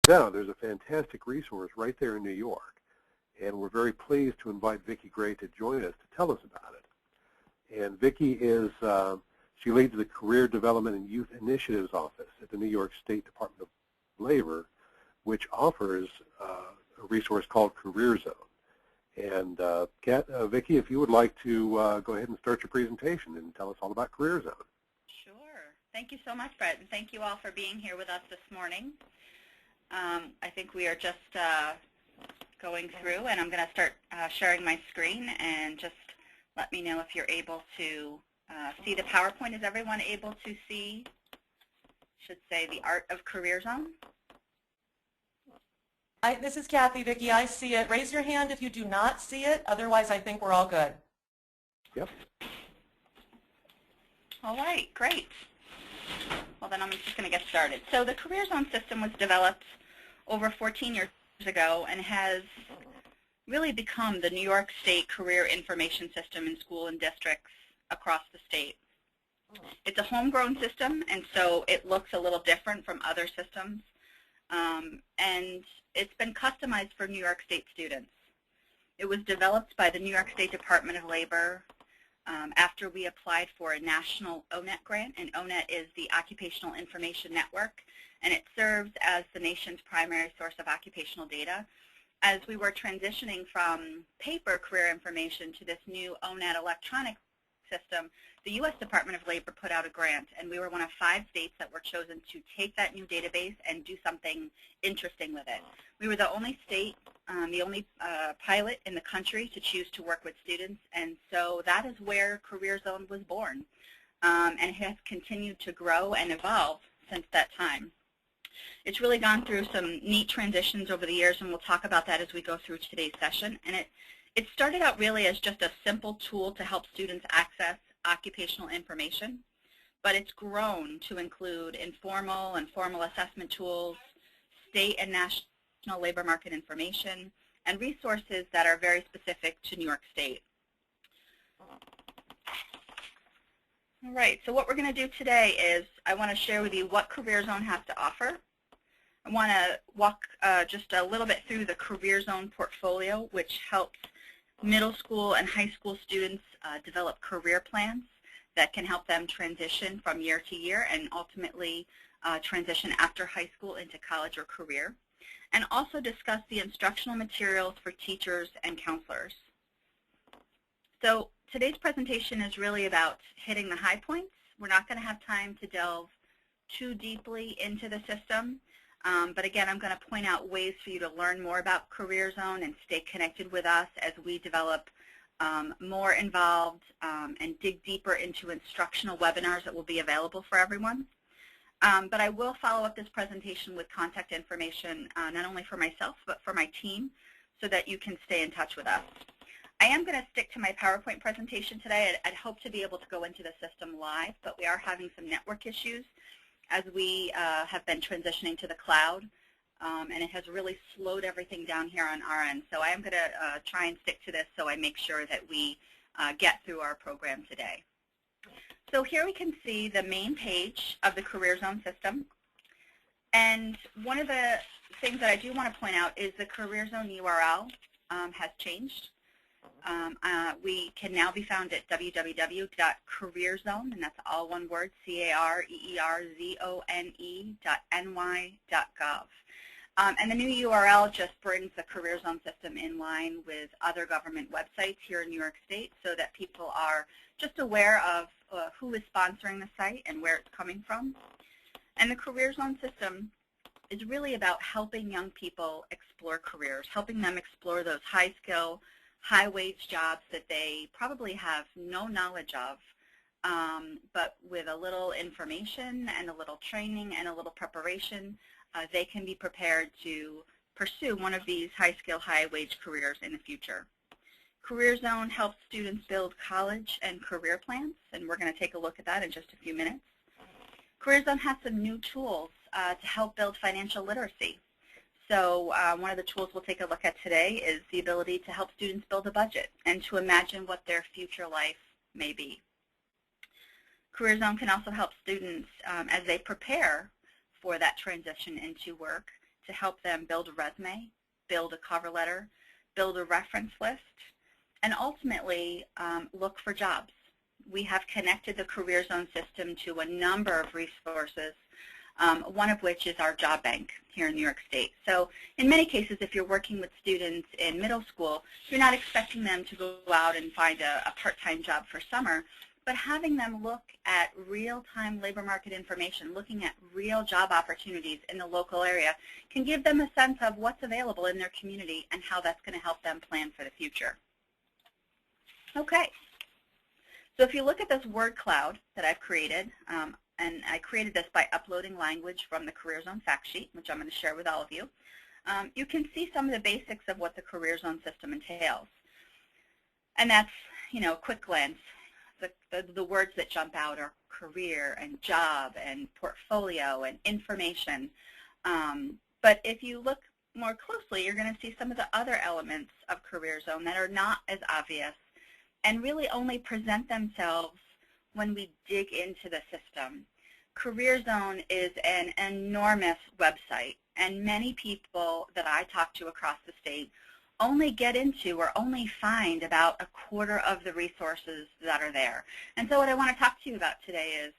Now, there's a fantastic resource right there in New York, and we're very pleased to invite Vicki Gray to join us to tell us about it. And Vicki is, she leads the Career Development and Youth Initiatives Office at the New York State Department of Labor, which offers a resource called CareerZone. And Vicki, if you would like to go ahead and start your presentation and tell us all about CareerZone. Sure. Thank you so much, Brett, and thank you all for being here with us this morning. I think we are just going through, and I'm going to start sharing my screen, and just let me know if you're able to see the PowerPoint. Is everyone able to see, should say, the art of CareerZone? This is Kathy. Vicki, I see it. Raise your hand if you do not see it. Otherwise, I think we're all good. Yep. All right, great. Well, then I'm just going to get started. So the CareerZone system was developed over 14 years ago and has really become the New York State career information system in school and districts across the state. It's a homegrown system, and so it looks a little different from other systems. And it's been customized for New York State students. It was developed by the New York State Department of Labor after we applied for a national ONET grant, and ONET is the Occupational Information Network, and it serves as the nation's primary source of occupational data. As we were transitioning from paper career information to this new ONET electronic system, the U.S. Department of Labor put out a grant, and we were one of 5 states that were chosen to take that new database and do something interesting with it. We were the only state, the only pilot in the country to choose to work with students, and so that is where CareerZone was born, and it has continued to grow and evolve since that time. It's really gone through some neat transitions over the years, and we'll talk about that as we go through today's session. And it started out really as just a simple tool to help students access occupational information, but it's grown to include informal and formal assessment tools, state and national labor market information, and resources that are very specific to New York State. All right, so what we're going to do today is I want to share with you what CareerZone has to offer. I want to walk just a little bit through the CareerZone portfolio, which helps middle school and high school students develop career plans that can help them transition from year to year and ultimately transition after high school into college or career, and also discuss the instructional materials for teachers and counselors. So today's presentation is really about hitting the high points. We're not going to have time to delve too deeply into the system. But again, I'm going to point out ways for you to learn more about CareerZone and stay connected with us as we develop more involved and dig deeper into instructional webinars that will be available for everyone. But I will follow up this presentation with contact information not only for myself but for my team so that you can stay in touch with us. I am going to stick to my PowerPoint presentation today. I'd hope to be able to go into the system live, but we are having some network issues as we have been transitioning to the cloud, and it has really slowed everything down here on our end. So I am going to try and stick to this so I make sure that we get through our program today. So here we can see the main page of the CareerZone system. And one of the things that I do want to point out is the CareerZone URL has changed. We can now be found at www.careerzone, and that's all one word, careerzone.ny.gov. And the new URL just brings the CareerZone system in line with other government websites here in New York State so that people are just aware of who is sponsoring the site and where it's coming from. And the CareerZone system is really about helping young people explore careers, helping them explore those high-skill, high-wage jobs that they probably have no knowledge of, but with a little information and a little training and a little preparation, they can be prepared to pursue one of these high-skill, high-wage careers in the future. CareerZone helps students build college and career plans, and we're going to take a look at that in just a few minutes. CareerZone has some new tools to help build financial literacy. So one of the tools we'll take a look at today is the ability to help students build a budget and to imagine what their future life may be. CareerZone can also help students as they prepare for that transition into work to help them build a resume, build a cover letter, build a reference list, and ultimately look for jobs. We have connected the CareerZone system to a number of resources, one of which is our job bank here in New York State. So in many cases, if you're working with students in middle school, you're not expecting them to go out and find a part-time job for summer, but having them look at real-time labor market information, looking at real job opportunities in the local area, can give them a sense of what's available in their community and how that's going to help them plan for the future. Okay, so if you look at this word cloud that I've created, and I created this by uploading language from the CareerZone fact sheet, which I'm going to share with all of you, you can see some of the basics of what the CareerZone system entails. And that's, a quick glance. The words that jump out are career and job and portfolio and information. But if you look more closely, you're going to see some of the other elements of CareerZone that are not as obvious and really only present themselves when we dig into the system. CareerZone is an enormous website, and many people that I talk to across the state only get into or only find about a quarter of the resources that are there. And so what I want to talk to you about today is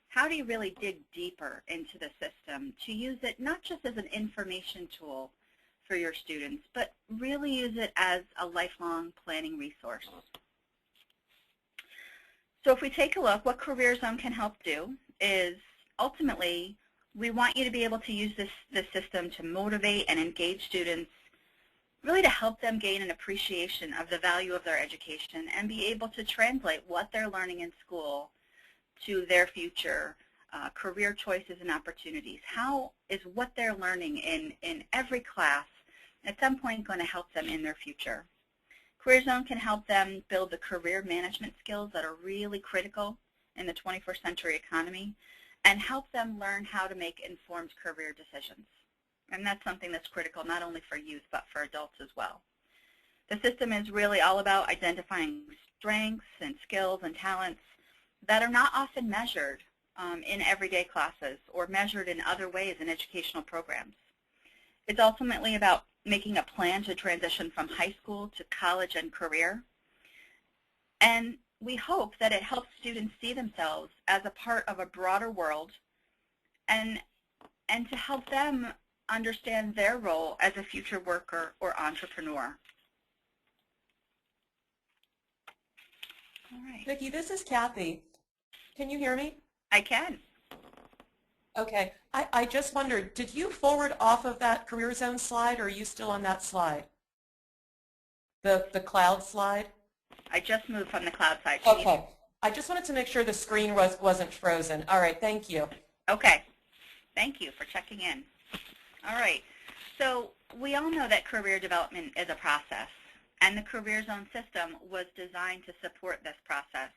how do you really dig deeper into the system to use it not just as an information tool for your students, but really use it as a lifelong planning resource. So if we take a look, what CareerZone can help do is ultimately we want you to be able to use this system to motivate and engage students, really to help them gain an appreciation of the value of their education and be able to translate what they're learning in school to their future career choices and opportunities. How is what they're learning in every class at some point going to help them in their future? CareerZone can help them build the career management skills that are really critical in the 21st century economy and help them learn how to make informed career decisions. And that's something that's critical not only for youth but for adults as well. The system is really all about identifying strengths and skills and talents that are not often measured in everyday classes or measured in other ways in educational programs. It's ultimately about making a plan to transition from high school to college and career. And we hope that it helps students see themselves as a part of a broader world and to help them understand their role as a future worker or entrepreneur. All right. Vicki, this is Kathy. Can you hear me? I can. Okay. I just wondered, did you forward off of that CareerZone slide, or are you still on that slide? The cloud slide? I just moved from the cloud side. Okay. I just wanted to make sure the screen wasn't frozen. All right. Thank you. Okay. Thank you for checking in. All right. So we all know that career development is a process, and the CareerZone system was designed to support this process.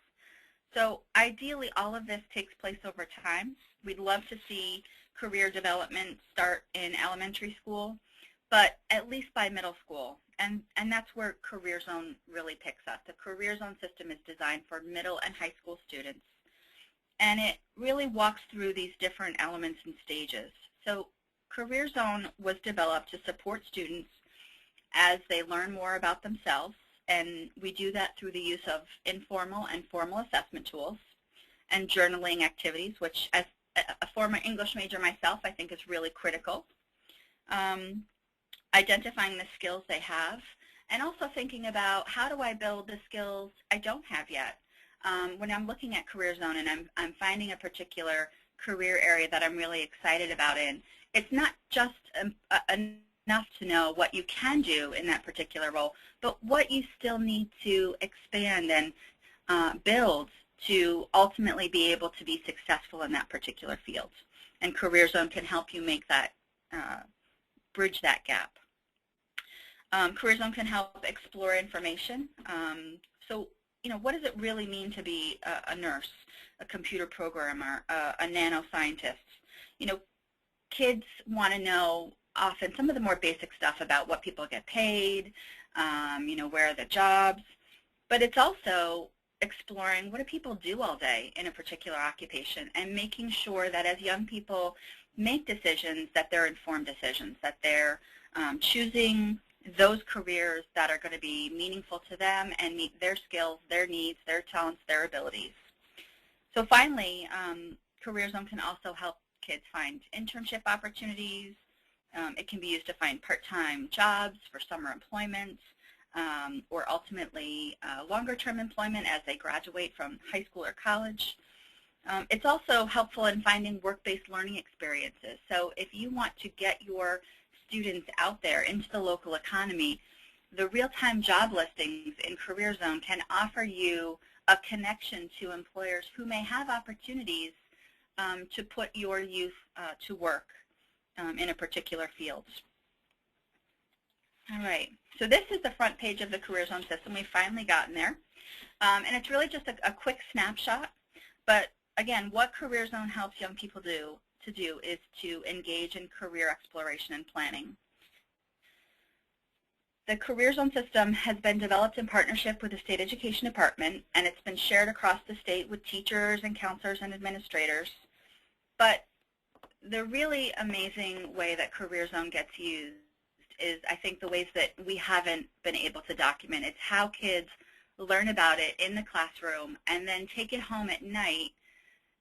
So ideally, all of this takes place over time. We'd love to see career development start in elementary school, but at least by middle school. And that's where CareerZone really picks up. The CareerZone system is designed for middle and high school students, and it really walks through these different elements and stages. So CareerZone was developed to support students as they learn more about themselves, and we do that through the use of informal and formal assessment tools and journaling activities, which as a former English major myself, I think is really critical. Identifying the skills they have, and also thinking about how do I build the skills I don't have yet. When I'm looking at CareerZone and I'm finding a particular career area that I'm really excited about it's not just enough to know what you can do in that particular role, but what you still need to expand and build to ultimately be able to be successful in that particular field. And CareerZone can help you make that, bridge that gap. CareerZone can help explore information. So, what does it really mean to be a nurse, a computer programmer, a nanoscientist? Kids want to know often some of the more basic stuff about what people get paid, where are the jobs, but it's also exploring what do people do all day in a particular occupation and making sure that as young people make decisions that they're informed decisions, that they're choosing those careers that are going to be meaningful to them and meet their skills, their needs, their talents, their abilities. So finally, CareerZone can also help kids find internship opportunities. It can be used to find part-time jobs for summer employment, or ultimately longer-term employment as they graduate from high school or college. It's also helpful in finding work-based learning experiences. So if you want to get your students out there into the local economy, the real-time job listings in CareerZone can offer you a connection to employers who may have opportunities to put your youth to work in a particular field. All right, so this is the front page of the CareerZone system. We've finally gotten there. And it's really just a quick snapshot. But again, what CareerZone helps young people do is to engage in career exploration and planning. The CareerZone system has been developed in partnership with the State Education Department, and it's been shared across the state with teachers and counselors and administrators. But the really amazing way that CareerZone gets used is, I think, the ways that we haven't been able to document. It's how kids learn about it in the classroom and then take it home at night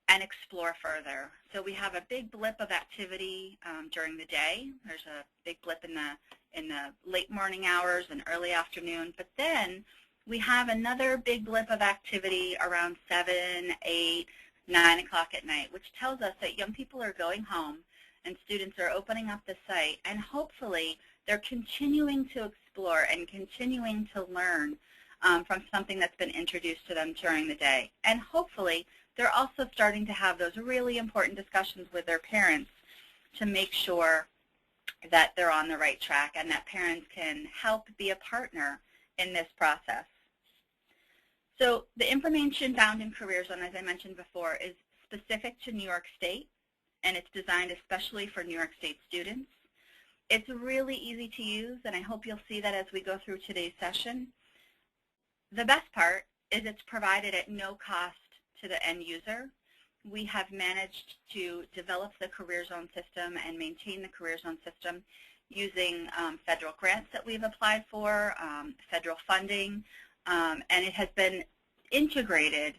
and explore further. So we have a big blip of activity during the day. There's a big blip in the late morning hours and early afternoon. But then we have another big blip of activity around 7, 8, 9 o'clock at night, which tells us that young people are going home and students are opening up the site, and hopefully they're continuing to explore and continuing to learn from something that's been introduced to them during the day. And hopefully they're also starting to have those really important discussions with their parents to make sure that they're on the right track and that parents can help be a partner in this process. So the information found in CareerZone, as I mentioned before, is specific to New York State, and it's designed especially for New York State students. It's really easy to use, and I hope you'll see that as we go through today's session. The best part is it's provided at no cost to the end user. We have managed to develop the CareerZone system and maintain the CareerZone system using federal grants that we've applied for, federal funding, and it has been integrated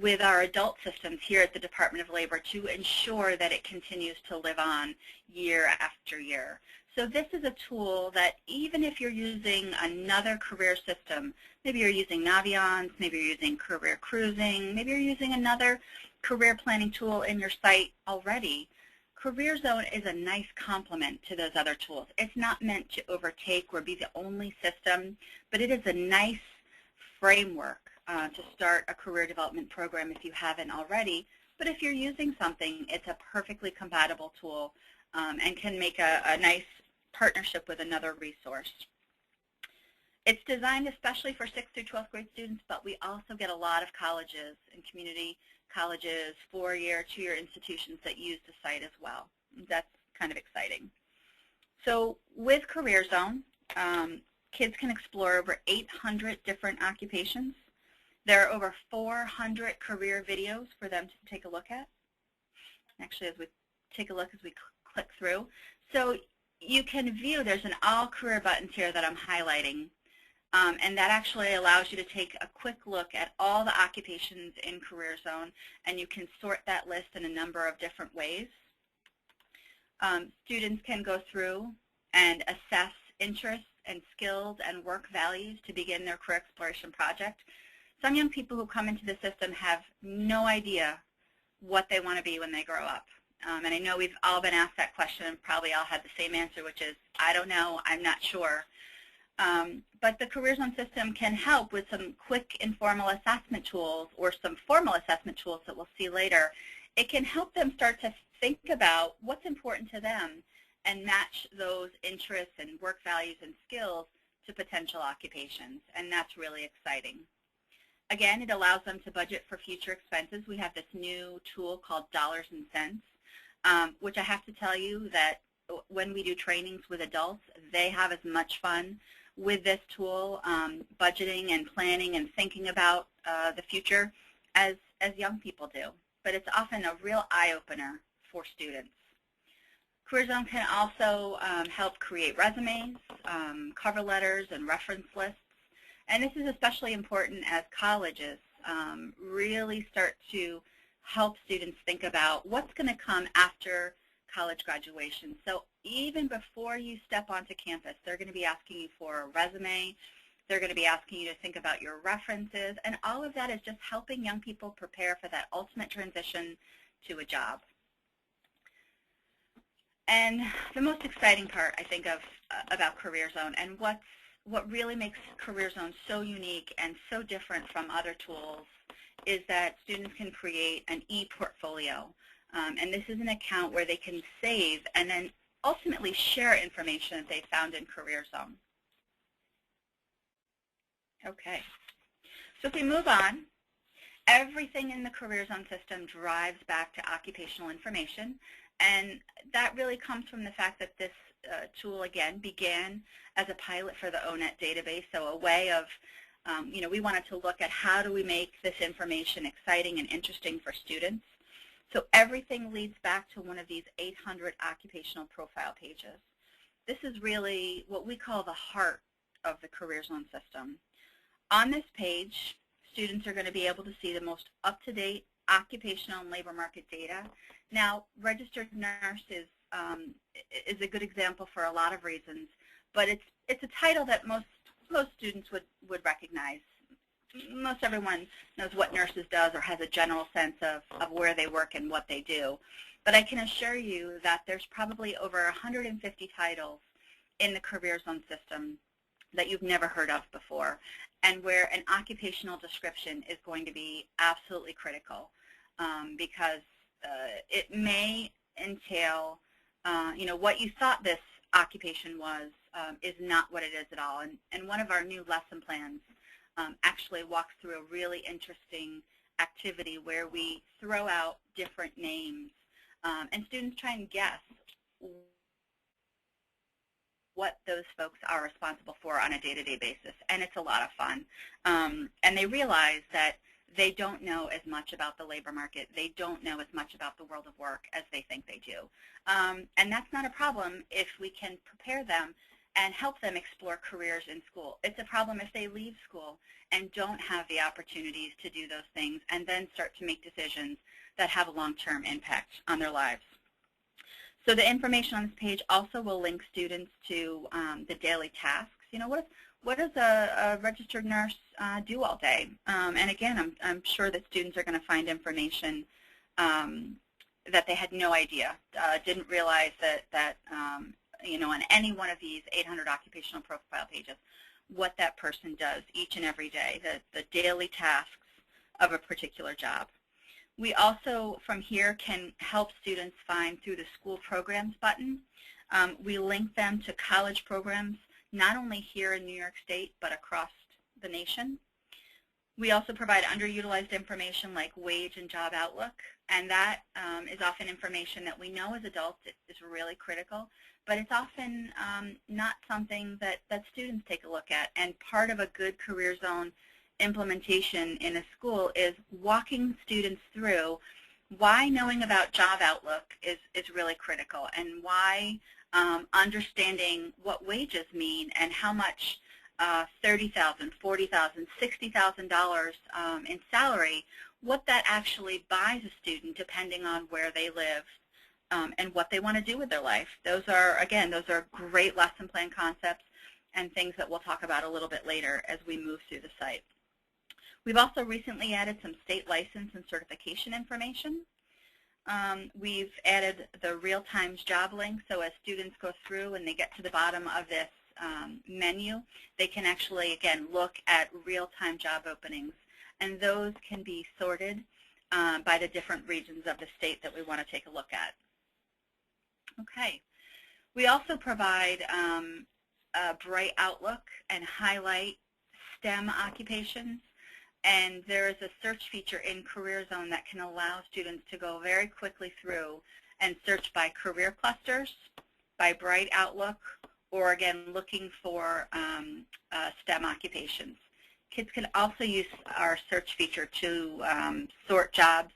with our adult systems here at the Department of Labor to ensure that it continues to live on year after year. So this is a tool that even if you're using another career system, maybe you're using Naviance, maybe you're using Career Cruising, maybe you're using another career planning tool in your site already, CareerZone is a nice complement to those other tools. It's not meant to overtake or be the only system, but it is a nice framework to start a career development program if you haven't already. But if you're using something, it's a perfectly compatible tool and can make a nice partnership with another resource. It's designed especially for 6th through 12th grade students, but we also get a lot of colleges and community colleges, 4-year, 2-year institutions that use the site as well. That's kind of exciting. So with CareerZone, kids can explore over 800 different occupations. There are over 400 career videos for them to take a look at. Actually, as we take a look as we click through. So you can view, there's an all career buttons here that I'm highlighting. And that actually allows you to take a quick look at all the occupations in CareerZone, and you can sort that list in a number of different ways. Students can go through and assess interests and skills and work values to begin their career exploration project. Some young people who come into the system have no idea what they want to be when they grow up. And I know we've all been asked that question and probably all had the same answer, which is, I don't know, I'm not sure. But the CareerZone system can help with some quick informal assessment tools or some formal assessment tools that we'll see later. It can help them start to think about what's important to them and match those interests and work values and skills to potential occupations, and that's really exciting. Again, it allows them to budget for future expenses. We have this new tool called Dollars and Cents, which I have to tell you that when we do trainings with adults, they have as much fun with this tool, budgeting and planning and thinking about the future as young people do. But it's often a real eye-opener for students. CareerZone can also help create resumes, cover letters, and reference lists. And this is especially important as colleges really start to help students think about what's going to come after college graduation. So even before you step onto campus, they're going to be asking you for a resume. They're going to be asking you to think about your references. And all of that is just helping young people prepare for that ultimate transition to a job. And the most exciting part, I think, about CareerZone and what really makes CareerZone so unique and so different from other tools is that students can create an e-portfolio. And this is an account where they can save and then ultimately share information that they found in CareerZone. Okay, so if we move on, everything in the CareerZone system drives back to occupational information. And that really comes from the fact that this tool, again, began as a pilot for the ONET database, so a way of, we wanted to look at how do we make this information exciting and interesting for students. So everything leads back to one of these 800 occupational profile pages. This is really what we call the heart of the CareerZone system. On this page, students are going to be able to see the most up-to-date occupational and labor market data. Now, registered nurse is a good example for a lot of reasons, but it's a title that most students would recognize. Most everyone knows what nurses does or has a general sense of where they work and what they do. But I can assure you that there's probably over 150 titles in the CareerZone system that you've never heard of before, and where an occupational description is going to be absolutely critical because it may entail, what you thought this occupation was is not what it is at all. And one of our new lesson plans actually walks through a really interesting activity where we throw out different names and students try and guess what those folks are responsible for on a day-to-day basis, and it's a lot of fun. And they realize that they don't know as much about the labor market. They don't know as much about the world of work as they think they do. And that's not a problem if we can prepare them and help them explore careers in school. It's a problem if they leave school and don't have the opportunities to do those things and then start to make decisions that have a long-term impact on their lives. So the information on this page also will link students to the daily tasks. What does a registered nurse do all day? And again, I'm sure that students are going to find information that they had no idea, didn't realize that on any one of these 800 occupational profile pages, what that person does each and every day, the daily tasks of a particular job. We also, from here, can help students find through the school programs button. We link them to college programs, not only here in New York State, but across the nation. We also provide underutilized information like wage and job outlook, and that is often information that we know as adults is really critical, but it's often not something that students take a look at. And part of a good CareerZone implementation in a school is walking students through why knowing about job outlook is really critical, and why understanding what wages mean and how much $30,000, $40,000, $60,000 in salary, what that actually buys a student depending on where they live and what they want to do with their life. Those are great lesson plan concepts and things that we'll talk about a little bit later as we move through the site. We've also recently added some state license and certification information. We've added the real-time job link, so as students go through and they get to the bottom of this menu, they can actually, again, look at real-time job openings, and those can be sorted by the different regions of the state that we want to take a look at. Okay. We also provide a bright outlook and highlight STEM occupations. And there is a search feature in CareerZone that can allow students to go very quickly through and search by career clusters, by bright outlook, or again, looking for STEM occupations. Kids can also use our search feature to sort jobs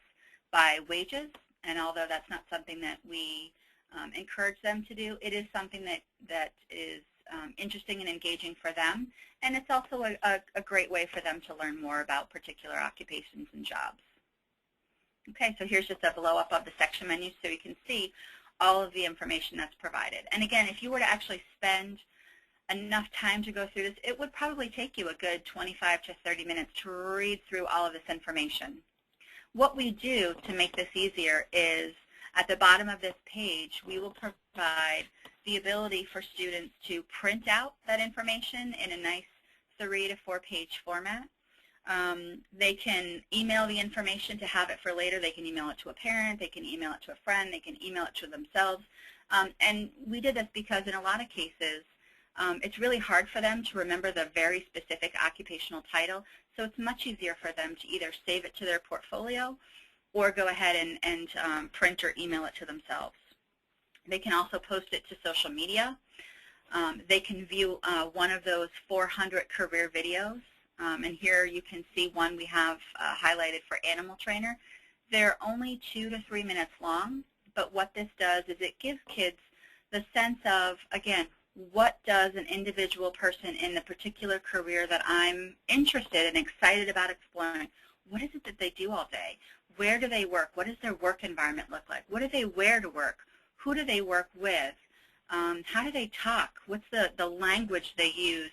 by wages, and although that's not something that we encourage them to do. It is something that is interesting and engaging for them, and it's also a great way for them to learn more about particular occupations and jobs. Okay, so here's just a blow-up of the section menu so you can see all of the information that's provided. And again, if you were to actually spend enough time to go through this, it would probably take you a good 25 to 30 minutes to read through all of this information. What we do to make this easier is at the bottom of this page, we will provide the ability for students to print out that information in a nice 3 to 4 page format. They can email the information to have it for later. They can email it to a parent. They can email it to a friend. They can email it to themselves. And we did this because in a lot of cases, it's really hard for them to remember the very specific occupational title. So it's much easier for them to either save it to their portfolio or go ahead and print or email it to themselves. They can also post it to social media. They can view one of those 400 career videos. And here you can see one we have highlighted for animal trainer. They're only 2 to 3 minutes long, but what this does is it gives kids the sense of, again, what does an individual person in the particular career that I'm interested and excited about exploring, what is it that they do all day? Where do they work? What does their work environment look like? What do they wear to work? Who do they work with? How do they talk? What's the language they use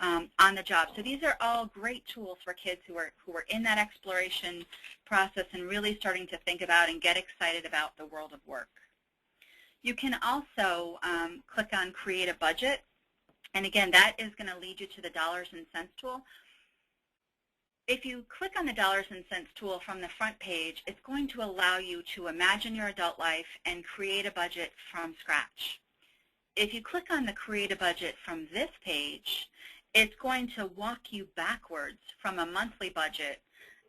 on the job? So these are all great tools for kids who are in that exploration process and really starting to think about and get excited about the world of work. You can also click on Create a Budget, and again, that is going to lead you to the dollars and cents tool. If you click on the dollars and cents tool from the front page, it's going to allow you to imagine your adult life and create a budget from scratch. If you click on the Create a Budget from this page, it's going to walk you backwards from a monthly budget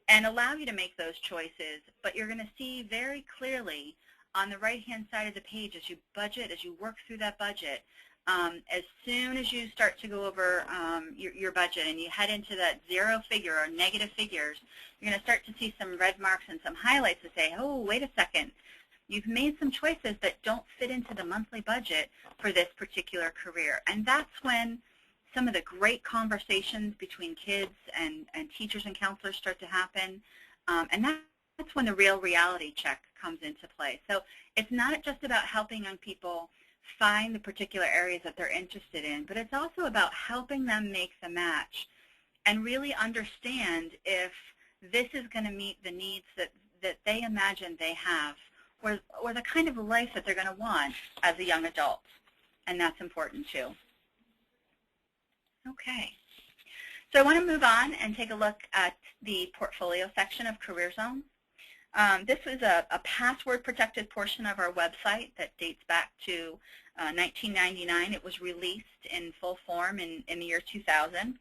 and allow you to make those choices, but you're going to see very clearly on the right-hand side of the page as you budget, as you work through that budget, as soon as you start to go over your budget and you head into that zero figure or negative figures, you're going to start to see some red marks and some highlights to say, oh, wait a second, you've made some choices that don't fit into the monthly budget for this particular career. And that's when some of the great conversations between kids and teachers and counselors start to happen, and that's when the real reality check comes into play. So it's not just about helping young people find the particular areas that they're interested in, but it's also about helping them make the match and really understand if this is going to meet the needs that they imagine they have or the kind of life that they're going to want as a young adult. And that's important too. Okay. So I want to move on and take a look at the portfolio section of CareerZone. This was a password-protected portion of our website that dates back to 1999. It was released in full form in the year 2000.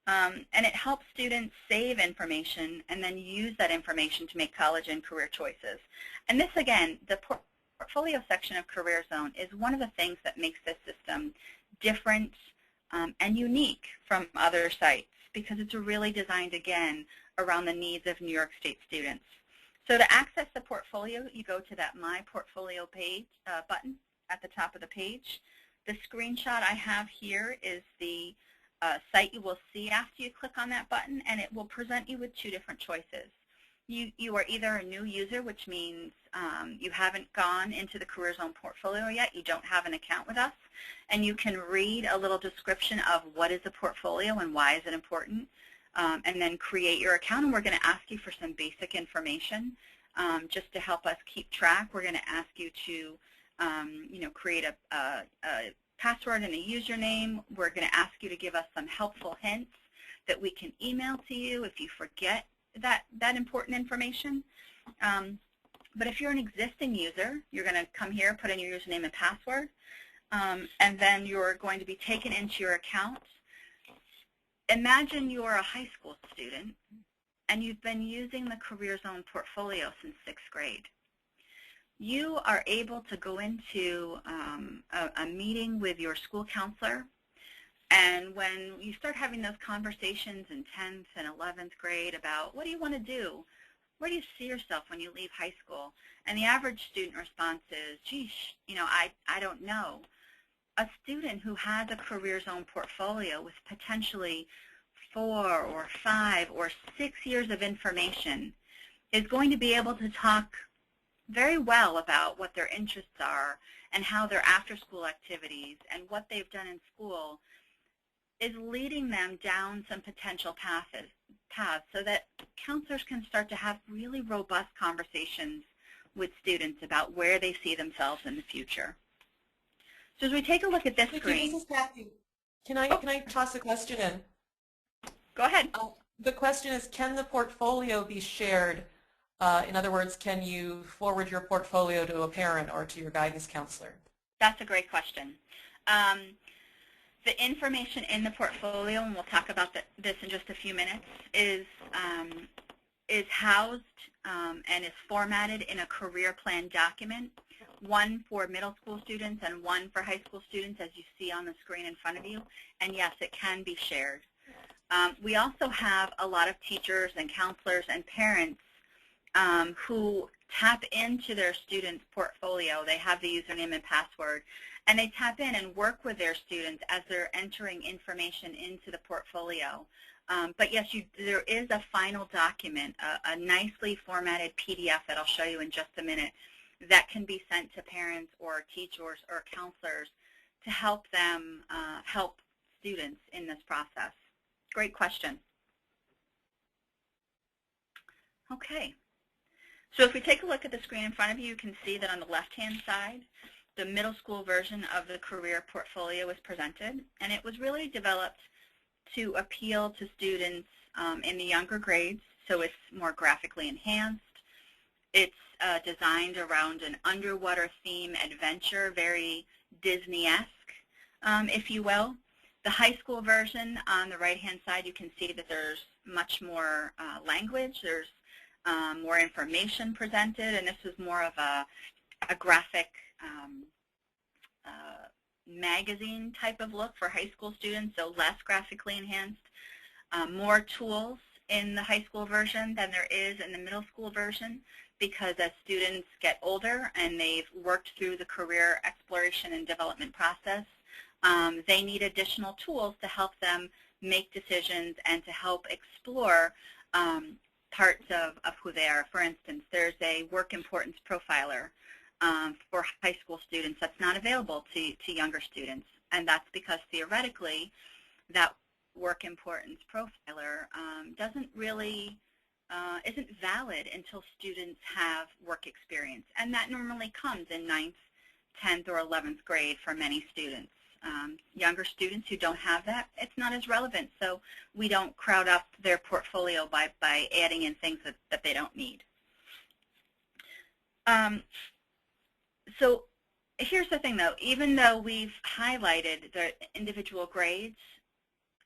And it helps students save information and then use that information to make college and career choices. And this, again, the portfolio section of CareerZone is one of the things that makes this system different and unique from other sites because it's really designed, again, around the needs of New York State students. So to access the portfolio, you go to that My Portfolio page button at the top of the page. The screenshot I have here is the site you will see after you click on that button, and it will present you with two different choices. You are either a new user, which means you haven't gone into the CareerZone portfolio yet, you don't have an account with us, and you can read a little description of what is a portfolio and why is it important. And then create your account, and we're going to ask you for some basic information just to help us keep track. We're going to ask you to create a password and a username. We're going to ask you to give us some helpful hints that we can email to you if you forget that important information. But if you're an existing user, you're going to come here, put in your username and password, and then you're going to be taken into your account. Imagine you're a high school student and you've been using the CareerZone portfolio since 6th grade. You are able to go into a meeting with your school counselor, and when you start having those conversations in 10th and 11th grade about what do you want to do where do you see yourself when you leave high school? And the average student response is, geez, I don't know. A student who has a CareerZone portfolio with potentially 4 or 5 or 6 years of information is going to be able to talk very well about what their interests are and how their after-school activities and what they've done in school is leading them down some potential paths so that counselors can start to have really robust conversations with students about where they see themselves in the future. So as we take a look at this screen. This is Kathy. Can I toss a question in? Go ahead. The question is, can the portfolio be shared? In other words, can you forward your portfolio to a parent or to your guidance counselor? That's a great question. The information in the portfolio, and we'll talk about this in just a few minutes, is housed and is formatted in a career plan document, one for middle school students and one for high school students, as you see on the screen in front of you. And yes, it can be shared. We also have a lot of teachers and counselors and parents who tap into their students' portfolio. They have the username and password, and they tap in and work with their students as they're entering information into the portfolio. But yes, there is a final document, a nicely formatted PDF that I'll show you in just a minute, that can be sent to parents or teachers or counselors to help them help students in this process. Great question. Okay. So if we take a look at the screen in front of you, you can see that on the left-hand side, the middle school version of the career portfolio is presented, and it was really developed to appeal to students in the younger grades, so it's more graphically enhanced. It's designed around an underwater theme adventure, very Disney-esque, if you will. The high school version, on the right-hand side, you can see that there's much more language. There's more information presented, and this is more of a graphic magazine type of look for high school students, so less graphically enhanced. More tools in the high school version than there is in the middle school version, because as students get older and they've worked through the career exploration and development process, they need additional tools to help them make decisions and to help explore parts of who they are. For instance, there's a work importance profiler for high school students that's not available to younger students, and that's because theoretically that work importance profiler doesn't really isn't valid until students have work experience, and that normally comes in 9th, 10th, or 11th grade for many students. Younger students who don't have that, it's not as relevant, so we don't crowd up their portfolio by adding in things that they don't need. So here's the thing, though. Even though we've highlighted the individual grades,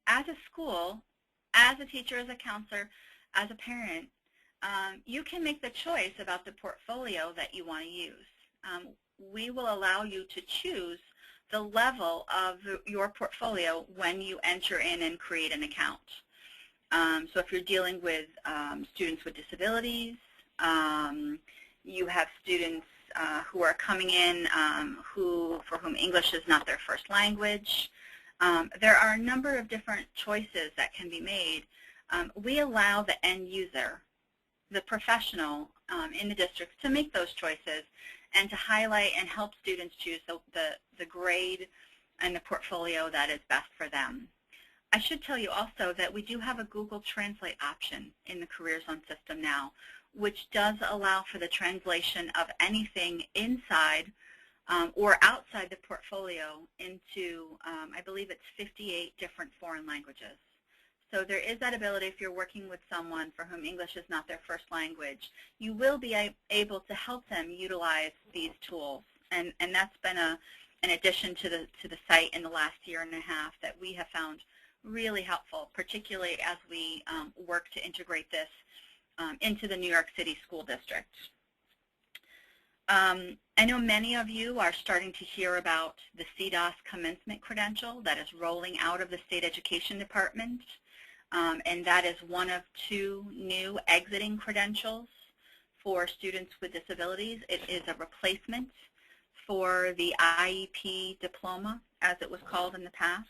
as a school, as a teacher, as a counselor, as a parent, you can make the choice about the portfolio that you want to use. We will allow you to choose the level of your portfolio when you enter in and create an account. So if you're dealing with students with disabilities, you have students who are coming in for whom English is not their first language. There are a number of different choices that can be made. We allow the end user, the professional in the district, to make those choices and to highlight and help students choose the grade and the portfolio that is best for them. I should tell you also that we do have a Google Translate option in the CareerZone system now, which does allow for the translation of anything inside or outside the portfolio into, I believe it's 58 different foreign languages. So there is that ability. If you're working with someone for whom English is not their first language, you will be able to help them utilize these tools. And that's been an addition to the site in the last year and a half that we have found really helpful, particularly as we work to integrate this into the New York City School District. I know many of you are starting to hear about the CDOS commencement credential that is rolling out of the State Education Department, and that is one of 2 new exiting credentials for students with disabilities. It is a replacement for the IEP diploma, as it was called in the past.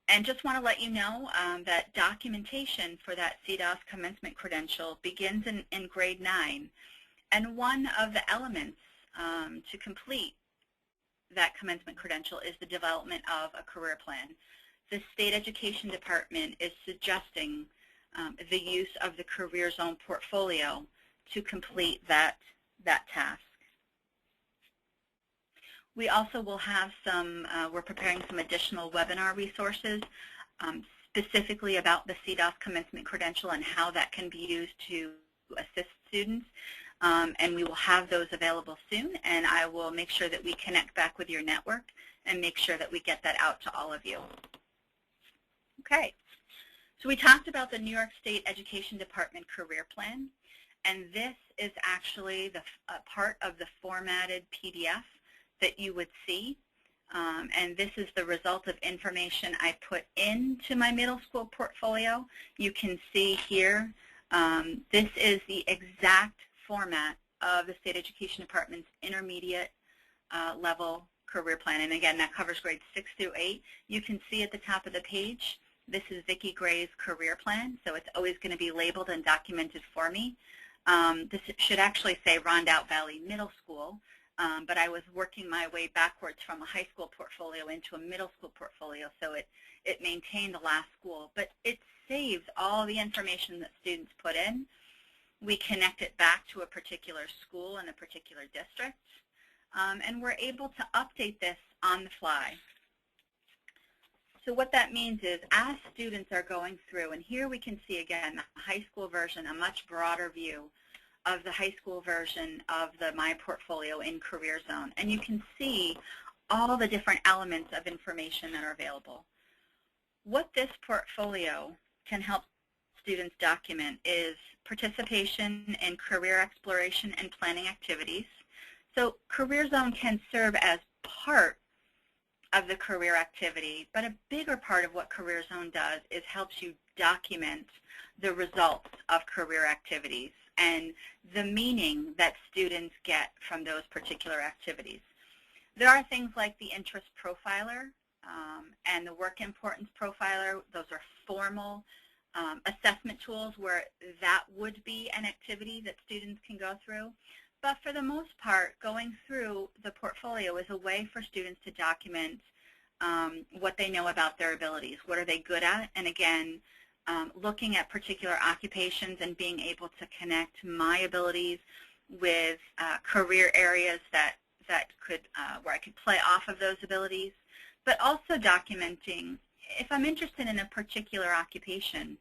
And just want to let you know that documentation for that CDOS commencement credential begins in grade 9. And one of the elements to complete that commencement credential is the development of a career plan. The State Education Department is suggesting the use of the CareerZone portfolio to complete that task. We also will have we're preparing some additional webinar resources specifically about the CDOS commencement credential and how that can be used to assist students. And we will have those available soon, and I will make sure that we connect back with your network and make sure that we get that out to all of you. Okay, so we talked about the New York State Education Department Career Plan, and this is actually part of the formatted PDF that you would see, and this is the result of information I put into my middle school portfolio. You can see here, this is the exact format of the State Education Department's intermediate level career plan, and again, that covers grades 6 through 8. You can see at the top of the page, this is Vicki Gray's career plan, so it's always going to be labeled and documented for me. This should actually say Rondout Valley Middle School, but I was working my way backwards from a high school portfolio into a middle school portfolio, so it maintained the last school, but it saves all the information that students put in. We connect it back to a particular school in a particular district, and we're able to update this on the fly. So what that means is, as students are going through, and here we can see again the high school version, a much broader view of the high school version of the My Portfolio in CareerZone, and you can see all the different elements of information that are available. What this portfolio can help students document is participation in career exploration and planning activities. So CareerZone can serve as part of the career activity, but a bigger part of what CareerZone does is helps you document the results of career activities and the meaning that students get from those particular activities. There are things like the interest profiler and the work importance profiler. Those are formal assessment tools where that would be an activity that students can go through. But for the most part, going through the portfolio is a way for students to document what they know about their abilities. What are they good at? And again, looking at particular occupations and being able to connect my abilities with career areas that could, where I could play off of those abilities, but also documenting if I'm interested in a particular occupation,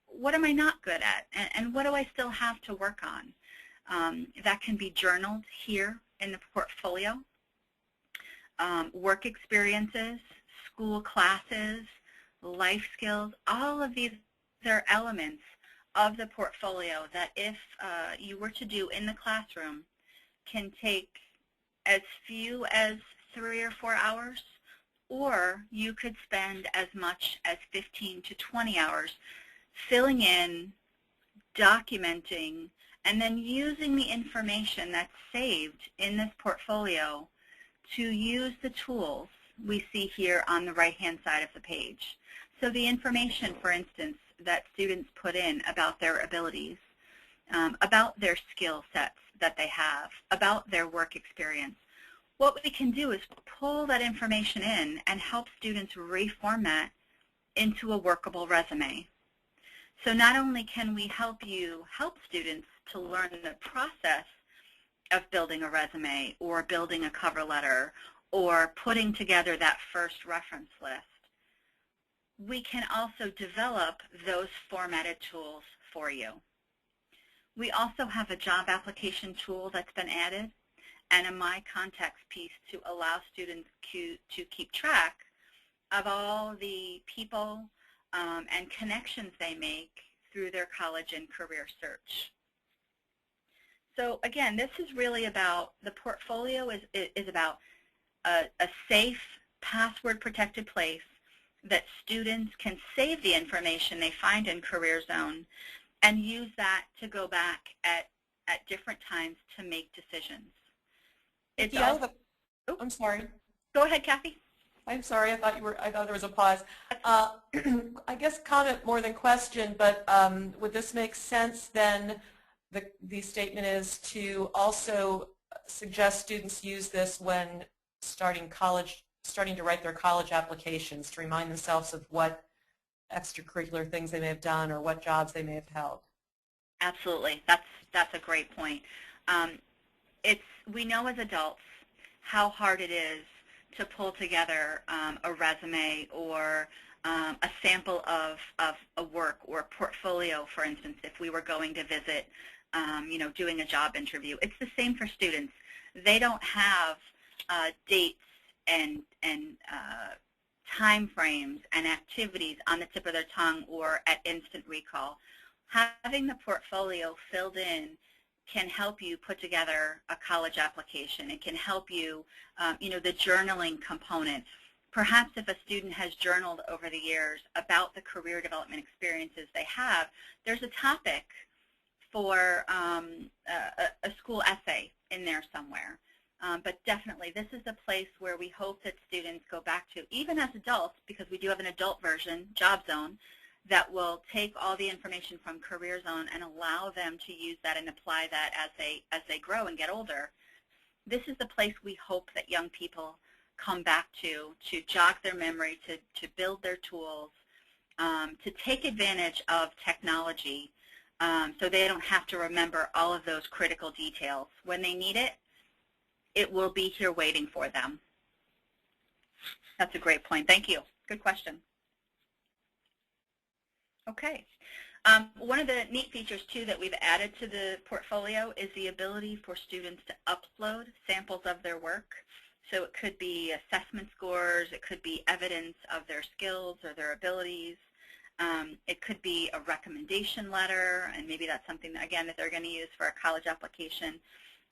what am I not good at, and what do I still have to work on? That can be journaled here in the portfolio. Work experiences, school classes, life skills, all of these are elements of the portfolio that if you were to do in the classroom can take as few as 3 or 4 hours, or you could spend as much as 15 to 20 hours filling in, documenting, and then using the information that's saved in this portfolio to use the tools we see here on the right-hand side of the page. So the information, for instance, that students put in about their abilities, about their skill sets that they have, about their work experience. What we can do is pull that information in and help students reformat into a workable resume. So not only can we help students to learn the process of building a resume or building a cover letter or putting together that first reference list, we can also develop those formatted tools for you. We also have a job application tool that's been added and a My Contacts piece to allow students to keep track of all the people and connections they make through their college and career search. So again, this is really about, the portfolio is about a safe, password-protected place that students can save the information they find in CareerZone and use that to go back at at different times to make decisions. It's Yeah, also, I'm sorry. Go ahead, Kathy. I'm sorry. I thought there was a pause. I guess comment more than question, but would this make sense then? The statement is to also suggest students use this when starting to write their college applications to remind themselves of what extracurricular things they may have done or what jobs they may have held. Absolutely. That's a great point. We know as adults how hard it is to pull together a resume or a sample of a work or a portfolio, for instance, if we were going to visit, doing a job interview. It's the same for students. They don't have dates and time frames and activities on the tip of their tongue or at instant recall. Having the portfolio filled in can help you put together a college application. It can help you, the journaling component. Perhaps if a student has journaled over the years about the career development experiences they have, there's a topic for a school essay in there somewhere. But definitely, this is a place where we hope that students go back to, even as adults, because we do have an adult version, JobZone, that will take all the information from CareerZone and allow them to use that and apply that as they grow and get older. This is the place we hope that young people come back to jog their memory, to build their tools, to take advantage of technology so they don't have to remember all of those critical details. When they need it, it will be here waiting for them. That's a great point. Thank you. Good question. Okay. One of the neat features, too, that we've added to the portfolio is the ability for students to upload samples of their work. So it could be assessment scores, it could be evidence of their skills or their abilities. It could be a recommendation letter, and maybe that's something, again, that they're going to use for a college application.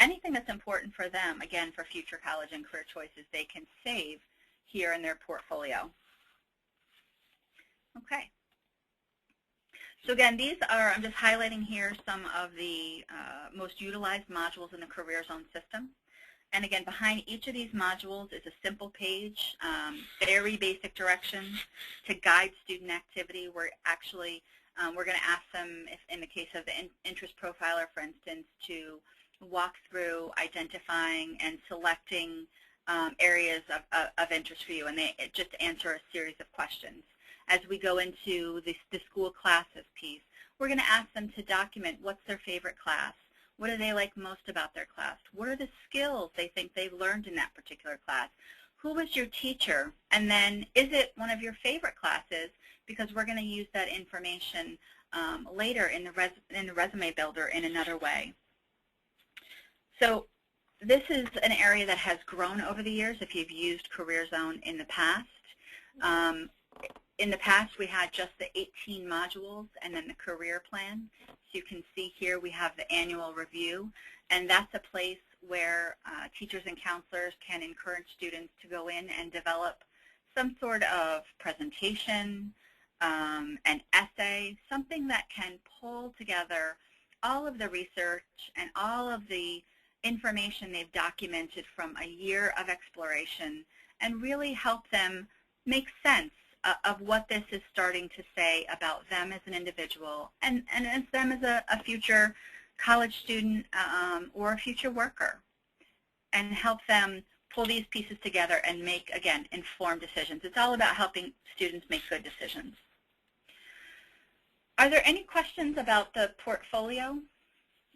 Anything that's important for them, again, for future college and career choices, they can save here in their portfolio. Okay. So again, these are, I'm just highlighting here some of the most utilized modules in the CareerZone system. And again, behind each of these modules is a simple page, very basic directions to guide student activity. We're actually, we're going to ask them, if in the case of the interest profiler, for instance, to walk through identifying and selecting areas of interest for you, and they just answer a series of questions. As we go into the school classes piece, we're going to ask them to document what's their favorite class. What do they like most about their class? What are the skills they think they've learned in that particular class? Who was your teacher? And then, is it one of your favorite classes? Because we're going to use that information later in the resume builder in another way. So this is an area that has grown over the years if you've used CareerZone in the past. In the past, we had just the 18 modules and then the career plan. So you can see here we have the annual review, and that's a place where teachers and counselors can encourage students to go in and develop some sort of presentation, an essay, something that can pull together all of the research and all of the information they've documented from a year of exploration and really help them make sense of what this is starting to say about them as an individual and as them as a future college student or a future worker, and help them pull these pieces together and make, again, informed decisions. It's all about helping students make good decisions. Are there any questions about the portfolio?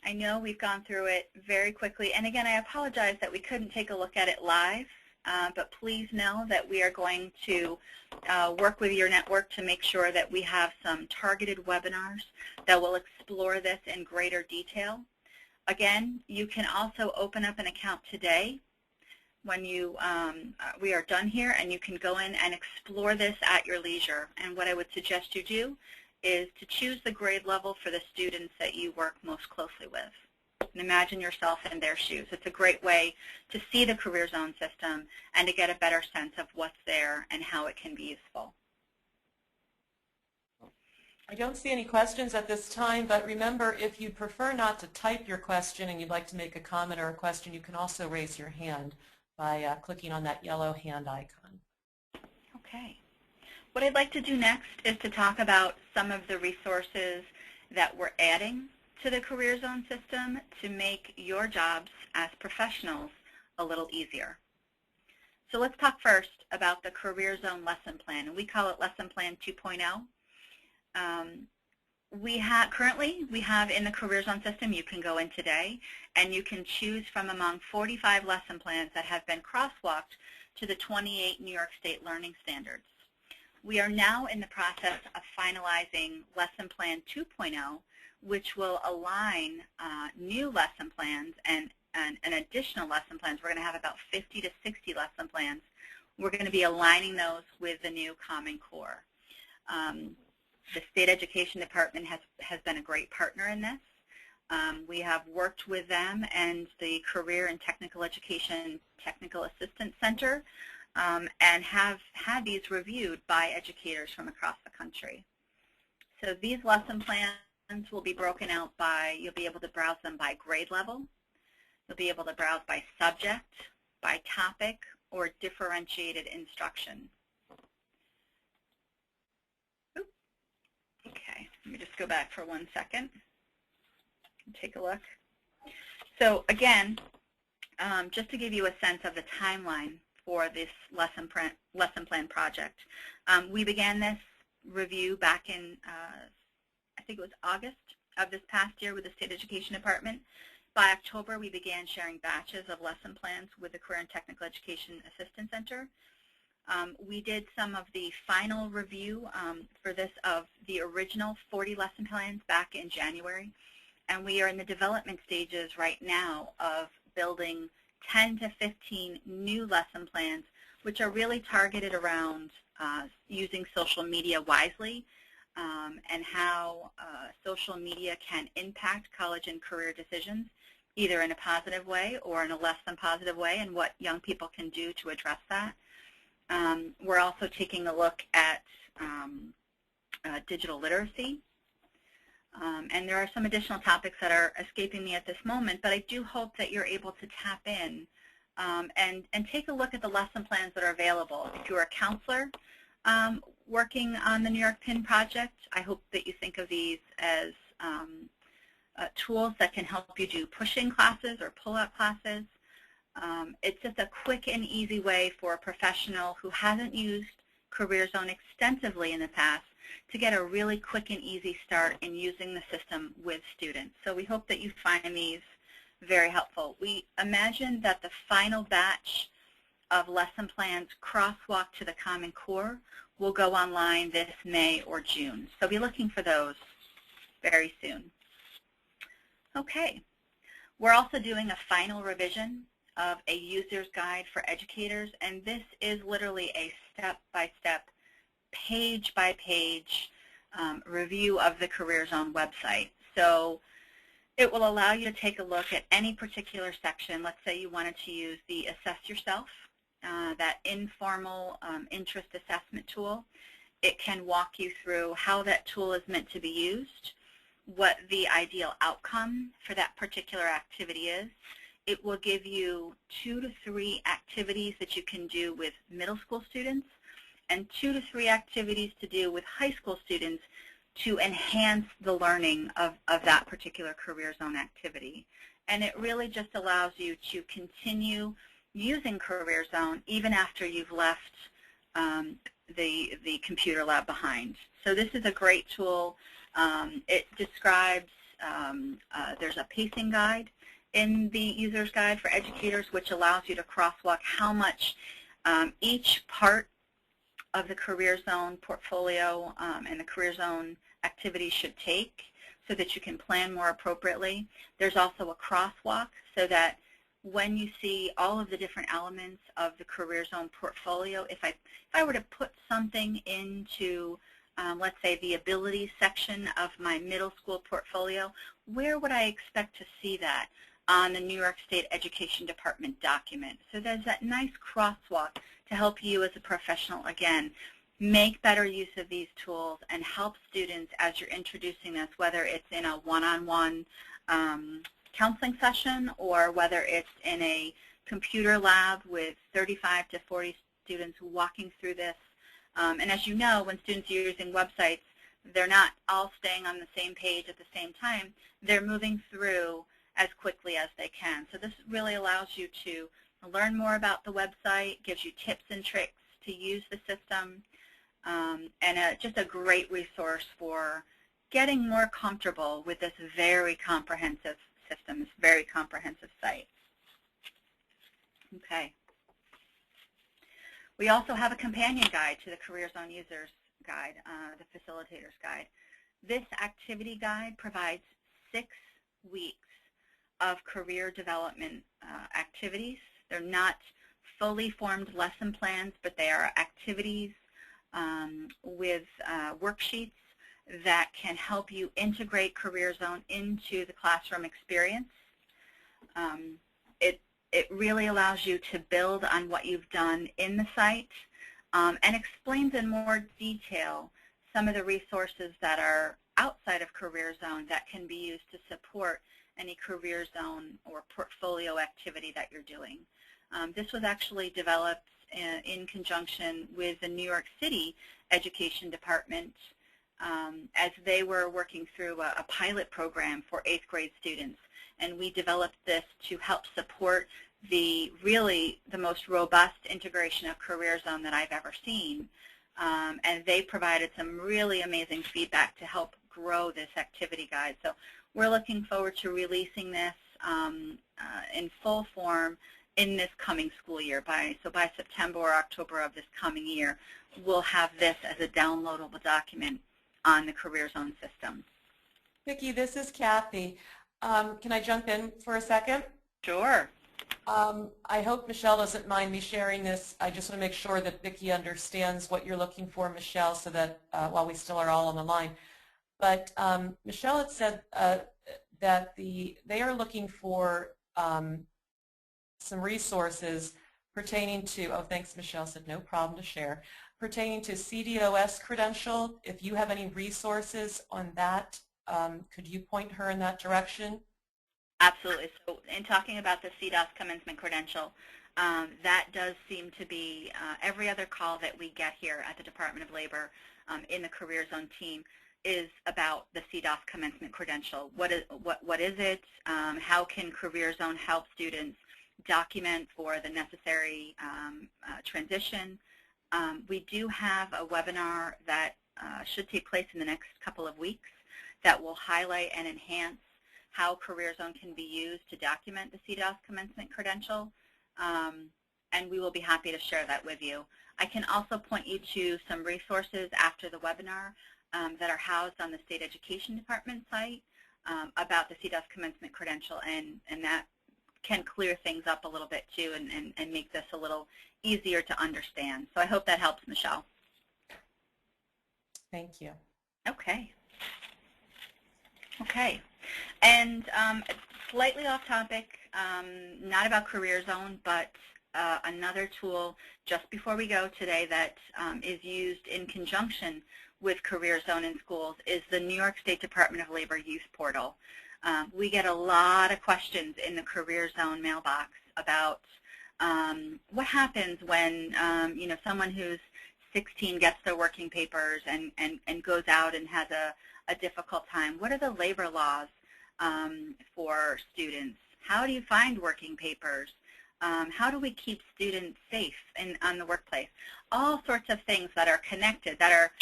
I know we've gone through it very quickly, and again, I apologize that we couldn't take a look at it live. But please know that we are going to work with your network to make sure that we have some targeted webinars that will explore this in greater detail. Again, you can also open up an account today when we are done here, and you can go in and explore this at your leisure. And what I would suggest you do is to choose the grade level for the students that you work most closely with. And imagine yourself in their shoes. It's a great way to see the CareerZone system and to get a better sense of what's there and how it can be useful. I don't see any questions at this time, but remember, if you prefer not to type your question and you'd like to make a comment or a question, you can also raise your hand by clicking on that yellow hand icon. Okay. What I'd like to do next is to talk about some of the resources that we're adding to the CareerZone system to make your jobs as professionals a little easier. So let's talk first about the CareerZone lesson plan, and we call it Lesson Plan 2.0. Currently we have in the CareerZone system, you can go in today and you can choose from among 45 lesson plans that have been crosswalked to the 28 New York State Learning Standards. We are now in the process of finalizing Lesson Plan 2.0, which will align new lesson plans and additional lesson plans. We're going to have about 50 to 60 lesson plans. We're going to be aligning those with the new Common Core. The State Education Department has been a great partner in this. We have worked with them and the Career and Technical Education Technical Assistance Center and have had these reviewed by educators from across the country. So these lesson plans will be broken out by, you'll be able to browse them by grade level. You'll be able to browse by subject, by topic, or differentiated instruction. Okay, let me just go back for 1 second and take a look. So again, just to give you a sense of the timeline for this lesson plan project, we began this review back in, I think it was August of this past year with the State Education Department. By October, we began sharing batches of lesson plans with the Career and Technical Education Assistance Center. We did some of the final review for this of the original 40 lesson plans back in January, and we are in the development stages right now of building 10 to 15 new lesson plans, which are really targeted around using social media wisely and how social media can impact college and career decisions, either in a positive way or in a less than positive way, and what young people can do to address that. We're also taking a look at digital literacy. And there are some additional topics that are escaping me at this moment, but I do hope that you're able to tap in and take a look at the lesson plans that are available. If you're a counselor working on the New York PIN project, I hope that you think of these as tools that can help you do push-in classes or pull-out classes. It's just a quick and easy way for a professional who hasn't used CareerZone extensively in the past to get a really quick and easy start in using the system with students. So we hope that you find these very helpful. We imagine that the final batch of lesson plans crosswalk to the Common Core will go online this May or June. So be looking for those very soon. Okay. We're also doing a final revision of a user's guide for educators, and this is literally a step-by-step, page-by-page review of the CareerZone website. So it will allow you to take a look at any particular section. Let's say you wanted to use the Assess Yourself, that informal interest assessment tool. It can walk you through how that tool is meant to be used, what the ideal outcome for that particular activity is. It will give you 2 to 3 activities that you can do with middle school students and 2 to 3 activities to do with high school students to enhance the learning of that particular CareerZone activity. And it really just allows you to continue using CareerZone even after you've left the computer lab behind. So this is a great tool. It describes, there's a pacing guide in the user's guide for educators, which allows you to crosswalk how much each part of the CareerZone portfolio and the CareerZone activities should take so that you can plan more appropriately. There's also a crosswalk so that when you see all of the different elements of the CareerZone portfolio, if I were to put something into, let's say, the abilities section of my middle school portfolio, where would I expect to see that on the New York State Education Department document? So there's that nice crosswalk to help you as a professional, again, make better use of these tools and help students as you're introducing this, whether it's in a one-on-one counseling session or whether it's in a computer lab with 35 to 40 students walking through this. And as you know, when students are using websites, they're not all staying on the same page at the same time. They're moving through as quickly as they can. So this really allows you to learn more about the website, gives you tips and tricks to use the system, and just a great resource for getting more comfortable with this very comprehensive system, this very comprehensive site. Okay. We also have a companion guide to the CareerZone Users Guide, the Facilitator's Guide. This activity guide provides 6 weeks of career development activities. They're not fully formed lesson plans, but they are activities with worksheets that can help you integrate CareerZone into the classroom experience. It really allows you to build on what you've done in the site and explains in more detail some of the resources that are outside of CareerZone that can be used to support any CareerZone or portfolio activity that you're doing. This was actually developed in conjunction with the New York City Education Department as they were working through a pilot program for 8th grade students. And we developed this to help support the most robust integration of CareerZone that I've ever seen. And they provided some really amazing feedback to help grow this activity guide. So we're looking forward to releasing this in full form in this coming school year. So by September or October of this coming year, we'll have this as a downloadable document on the CareerZone system. Vicki, this is Kathy. Can I jump in for a second? Sure. I hope Michelle doesn't mind me sharing this. I just want to make sure that Vicki understands what you're looking for, Michelle, so that while we still are all on the line. But Michelle had said that they are looking for some resources pertaining to, oh, thanks, Michelle said no problem to share, pertaining to CDOS credential. If you have any resources on that, could you point her in that direction? Absolutely. So in talking about the CDOS commencement credential, that does seem to be every other call that we get here at the Department of Labor in the CareerZone team is about the CDOS commencement credential. What is it? How can CareerZone help students document for the necessary transition? We do have a webinar that should take place in the next couple of weeks that will highlight and enhance how CareerZone can be used to document the CDOS commencement credential, and we will be happy to share that with you. I can also point you to some resources after the webinar that are housed on the State Education Department site about the CDOS commencement credential, and that can clear things up a little bit too and make this a little easier to understand. So I hope that helps, Michelle. Thank you. Okay. Okay. And slightly off topic, not about CareerZone, but another tool just before we go today that is used in conjunction with CareerZone in schools is the New York State Department of Labor Youth Portal. We get a lot of questions in the CareerZone mailbox about what happens when someone who's 16 gets their working papers and goes out and has a difficult time. What are the labor laws for students? How do you find working papers? How do we keep students safe on the workplace? All sorts of things that are connected, that are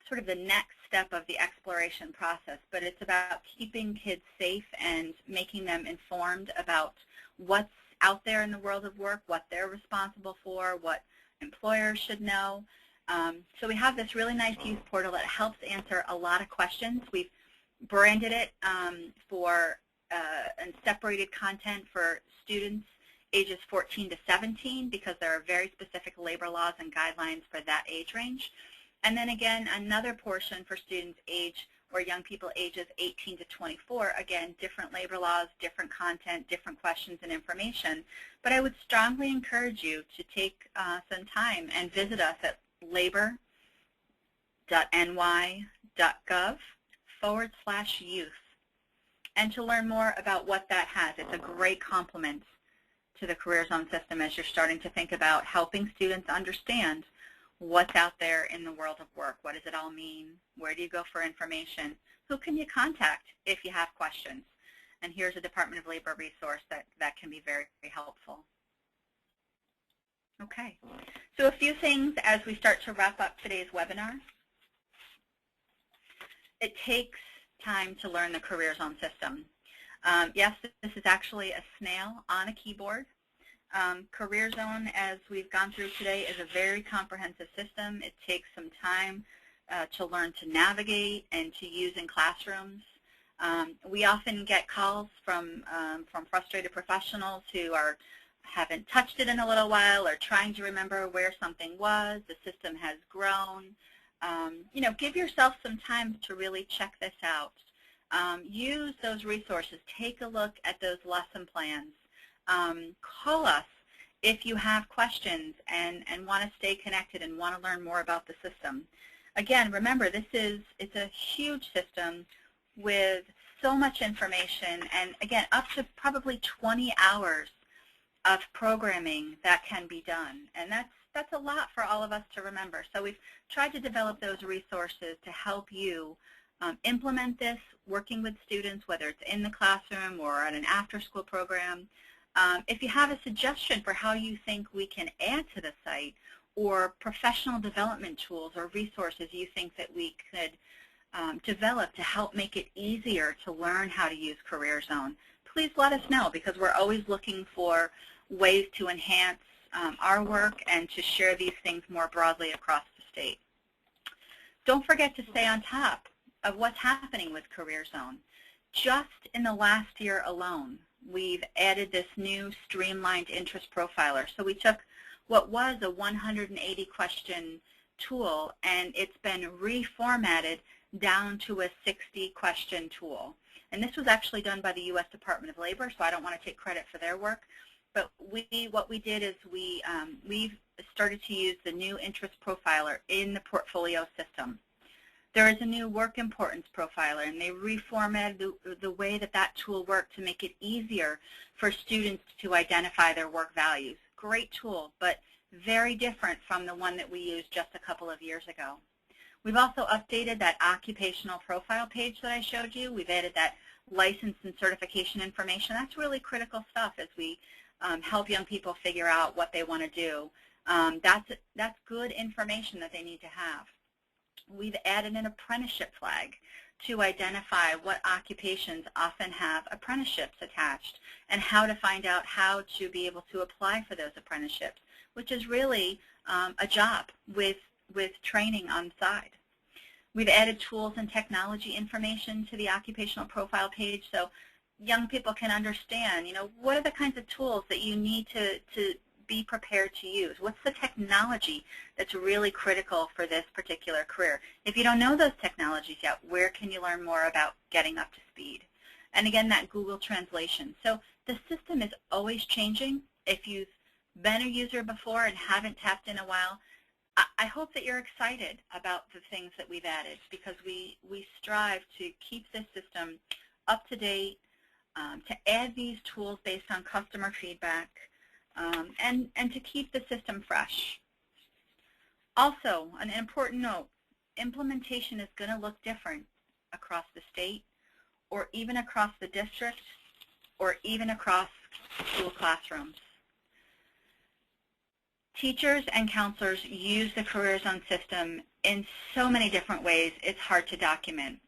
sort of the next step of the exploration process, but it's about keeping kids safe and making them informed about what's out there in the world of work, what they're responsible for, what employers should know. So we have this really nice youth portal that helps answer a lot of questions. We've branded it and separated content for students ages 14 to 17 because there are very specific labor laws and guidelines for that age range. And then again, another portion for students or young people ages 18 to 24, again, different labor laws, different content, different questions and information. But I would strongly encourage you to take some time and visit us at labor.nsd.gov careerzone.ny.gov/youth. And to learn more about what that has, it's a great complement to the CareerZone system as you're starting to think about helping students understand what's out there in the world of work. What does it all mean? Where do you go for information? Who can you contact if you have questions? And here's a Department of Labor resource that can be very, very helpful. Okay, so a few things as we start to wrap up today's webinar. It takes time to learn the CareerZone system. Yes, this is actually a snail on a keyboard. CareerZone, as we've gone through today, is a very comprehensive system. It takes some time to learn to navigate and to use in classrooms. We often get calls from frustrated professionals who haven't touched it in a little while or trying to remember where something was. The system has grown. You know, give yourself some time to really check this out. Use those resources. Take a look at those lesson plans. Call us if you have questions and want to stay connected and want to learn more about the system. Again, remember, it's a huge system with so much information, and again, up to probably 20 hours of programming that can be done. And that's a lot for all of us to remember. So we've tried to develop those resources to help you implement this, working with students, whether it's in the classroom or at an after-school program. If you have a suggestion for how you think we can add to the site, or professional development tools or resources you think that we could develop to help make it easier to learn how to use CareerZone, please let us know, because we're always looking for ways to enhance our work and to share these things more broadly across the state. Don't forget to stay on top of what's happening with CareerZone. Just in the last year alone, we've added this new streamlined interest profiler. So we took what was a 180 question tool and it's been reformatted down to a 60 question tool. And this was actually done by the U.S. Department of Labor, so I don't want to take credit for their work. But what we did is we've started to use the new interest profiler in the portfolio system. There is a new work importance profiler, and they reformatted the way that tool worked to make it easier for students to identify their work values. Great tool, but very different from the one that we used just a couple of years ago. We've also updated that occupational profile page that I showed you. We've added that license and certification information. That's really critical stuff as we help young people figure out what they want to do. That's good information that they need to have. We've added an apprenticeship flag to identify what occupations often have apprenticeships attached and how to find out how to be able to apply for those apprenticeships, which is really a job with training on the side. We've added tools and technology information to the occupational profile page so young people can understand, you know, what are the kinds of tools that you need to be prepared to use? What's the technology that's really critical for this particular career? If you don't know those technologies yet, where can you learn more about getting up to speed? And again, that Google translation. So the system is always changing. If you've been a user before and haven't tapped in a while, I hope that you're excited about the things that we've added, because we strive to keep this system up to date, to add these tools based on customer feedback, and to keep the system fresh. Also, an important note, implementation is going to look different across the state, or even across the district, or even across school classrooms. Teachers and counselors use the CareerZone system in so many different ways, it's hard to document.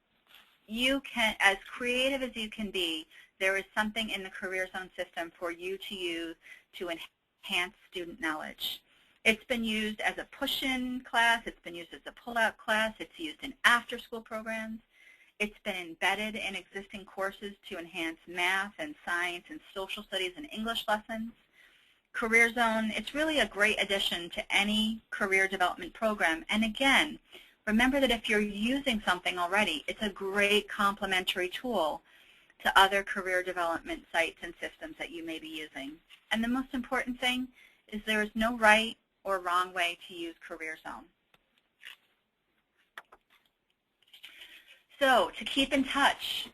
You can, as creative as you can be, there is something in the CareerZone system for you to use to enhance student knowledge. It's been used as a push-in class, it's been used as a pull-out class, it's used in after-school programs, it's been embedded in existing courses to enhance math and science and social studies and English lessons. CareerZone, it's really a great addition to any career development program. And again, remember that if you're using something already, it's a great complementary tool to other career development sites and systems that you may be using. And the most important thing is there is no right or wrong way to use CareerZone. So to keep in touch,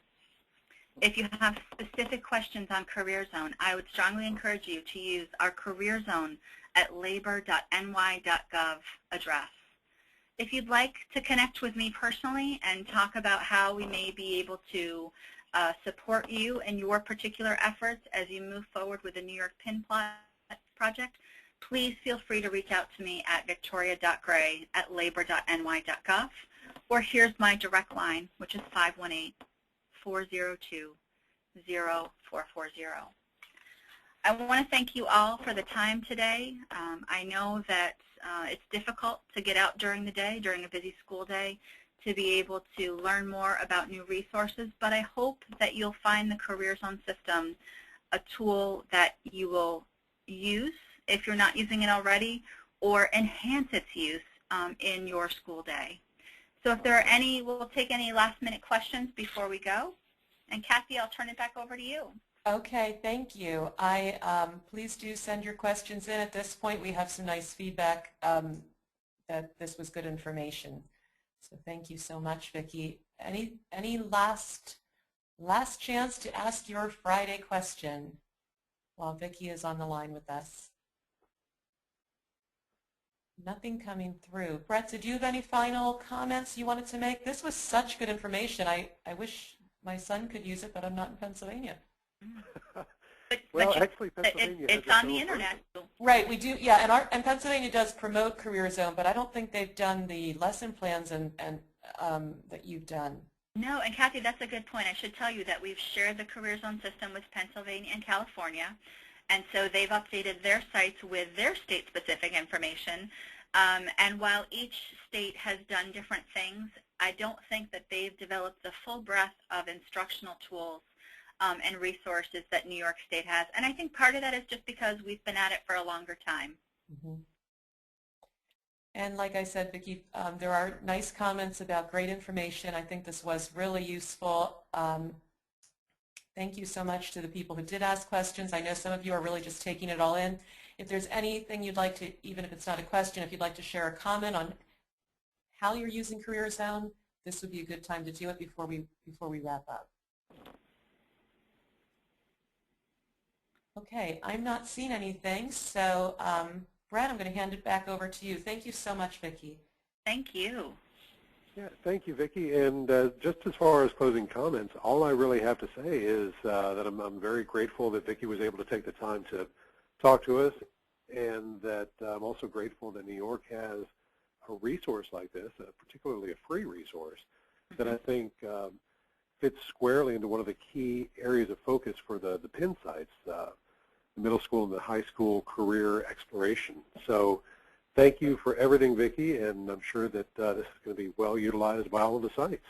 if you have specific questions on CareerZone, I would strongly encourage you to use our CareerZone at labor.ny.gov address. If you'd like to connect with me personally and talk about how we may be able to support you in your particular efforts as you move forward with the New York PIN project, please feel free to reach out to me at victoria.gray@labor.ny.gov, or here's my direct line, which is 518-402-0440. I want to thank you all for the time today. I know that it's difficult to get out during the day, during a busy school day, to be able to learn more about new resources, but I hope that you'll find the CareerZone system a tool that you will use if you're not using it already, or enhance its use in your school day. So if there are any, we'll take any last-minute questions before we go. And Kathy, I'll turn it back over to you. Okay, thank you. Please do send your questions in. At this point, we have some nice feedback that this was good information. So thank you so much, Vicki. Any last chance to ask your Friday question while Vicki is on the line with us? Nothing coming through. Brett, did you have any final comments you wanted to make? This was such good information. I wish my son could use it, but I'm not in Pennsylvania. Well, actually, Pennsylvania it's on the internet. Right, we do. Yeah, and Pennsylvania does promote CareerZone, but I don't think they've done the lesson plans and that you've done. No, and Kathy, that's a good point. I should tell you that we've shared the CareerZone system with Pennsylvania and California, and so they've updated their sites with their state-specific information. And while each state has done different things, I don't think that they've developed the full breadth of instructional tools and resources that New York State has. And I think part of that is just because we've been at it for a longer time. Mm-hmm. And like I said, Vicki, there are nice comments about great information. I think this was really useful. Thank you so much to the people who did ask questions. I know some of you are really just taking it all in. If there's anything you'd like to, even if it's not a question, if you'd like to share a comment on how you're using CareerZone, this would be a good time to do it before we wrap up. Okay, I'm not seeing anything, so Brad, I'm going to hand it back over to you. Thank you so much, Vicki. Thank you. Yeah, thank you, Vicki. And just as far as closing comments, all I really have to say is that I'm very grateful that Vicki was able to take the time to talk to us, and that I'm also grateful that New York has a resource like this, particularly a free resource, that I think fits squarely into one of the key areas of focus for the PIN sites, the middle school and the high school career exploration. So thank you for everything, Vicki, and I'm sure that this is going to be well utilized by all of the sites.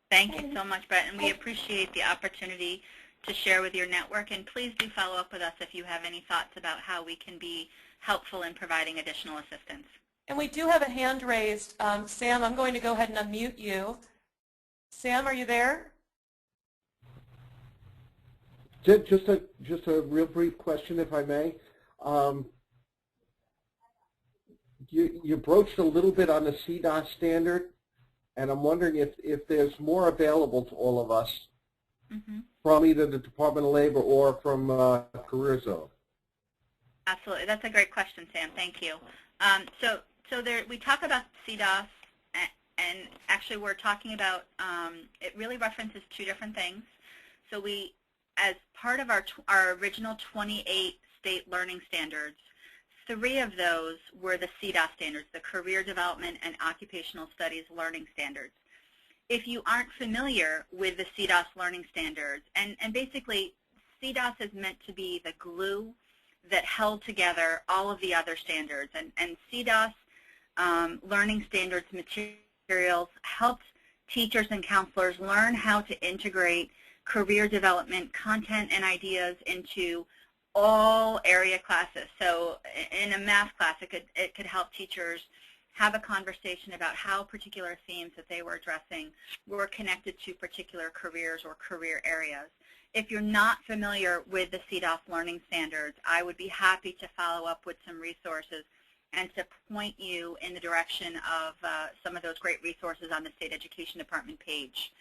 Thank you so much, Brett, and we appreciate the opportunity to share with your network, and please do follow up with us if you have any thoughts about how we can be helpful in providing additional assistance. And we do have a hand raised. Sam, I'm going to go ahead and unmute you. Sam, are you there? Just a real brief question, if I may. You broached a little bit on the CDOS standard, and I'm wondering if there's more available to all of us from either the Department of Labor or from CareerZone. Absolutely. That's a great question, Sam. Thank you. So there, we talk about CDOS, and actually we're talking about, it really references two different things. So we, as part of our original 28 state learning standards, 3 of those were the CDOS standards, the Career Development and Occupational Studies Learning Standards. If you aren't familiar with the CDOS learning standards, and basically CDOS is meant to be the glue that held together all of the other standards, and CDOS learning standards materials helped teachers and counselors learn how to integrate career development content and ideas into all area classes. So in a math class, it could help teachers have a conversation about how particular themes that they were addressing were connected to particular careers or career areas. If you're not familiar with the CDOS learning standards, I would be happy to follow up with some resources and to point you in the direction of some of those great resources on the State Education Department page.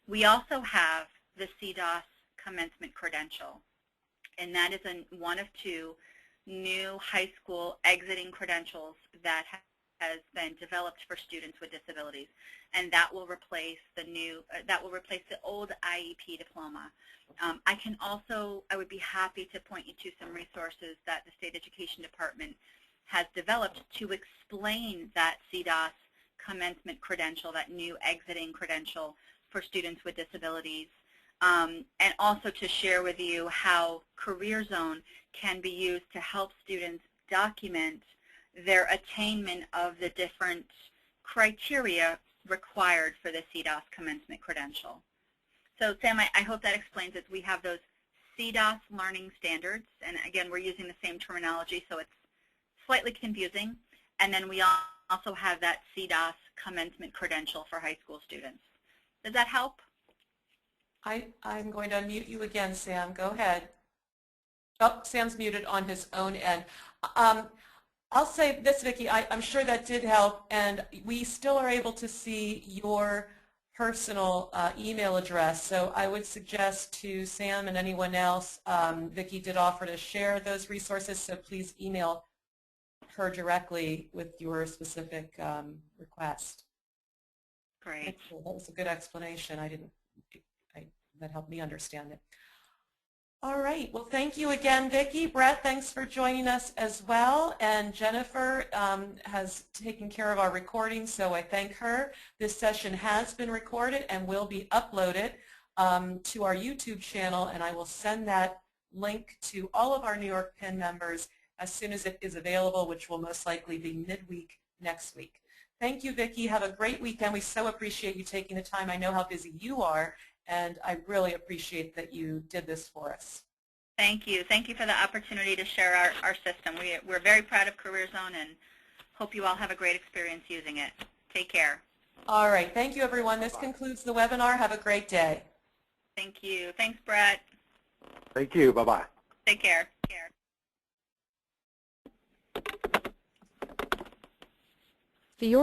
We also have the CDOS Commencement Credential, and that is one of two new high school exiting credentials that has been developed for students with disabilities, and that will replace the old IEP diploma. I would be happy to point you to some resources that the State Education Department has developed to explain that CDOS commencement credential, that new exiting credential for students with disabilities, and also to share with you how CareerZone can be used to help students document their attainment of the different criteria required for the CDOS commencement credential. So Sam, I hope that explains it. We have those CDOS learning standards, and again, we're using the same terminology, so it's slightly confusing. And then we also have that CDOS commencement credential for high school students. Does that help? I'm going to unmute you again, Sam. Go ahead. Oh, Sam's muted on his own end. I'll say this, Vicki, I'm sure that did help, and we still are able to see your personal email address. So I would suggest to Sam and anyone else, Vicki did offer to share those resources, so please email her directly with your specific request. Great. That was a good explanation. That helped me understand it. All right. Well, thank you again, Vicki. Brett, thanks for joining us as well. And Jennifer has taken care of our recording, so I thank her. This session has been recorded and will be uploaded to our YouTube channel, and I will send that link to all of our New York PIN members as soon as it is available, which will most likely be midweek next week. Thank you, Vicki. Have a great weekend. We so appreciate you taking the time. I know how busy you are, and I really appreciate that you did this for us. Thank you. Thank you for the opportunity to share our system. We're very proud of CareerZone and hope you all have a great experience using it. Take care. All right. Thank you, everyone. This concludes the webinar. Have a great day. Thank you. Thanks, Brett. Thank you. Bye-bye. Take care. The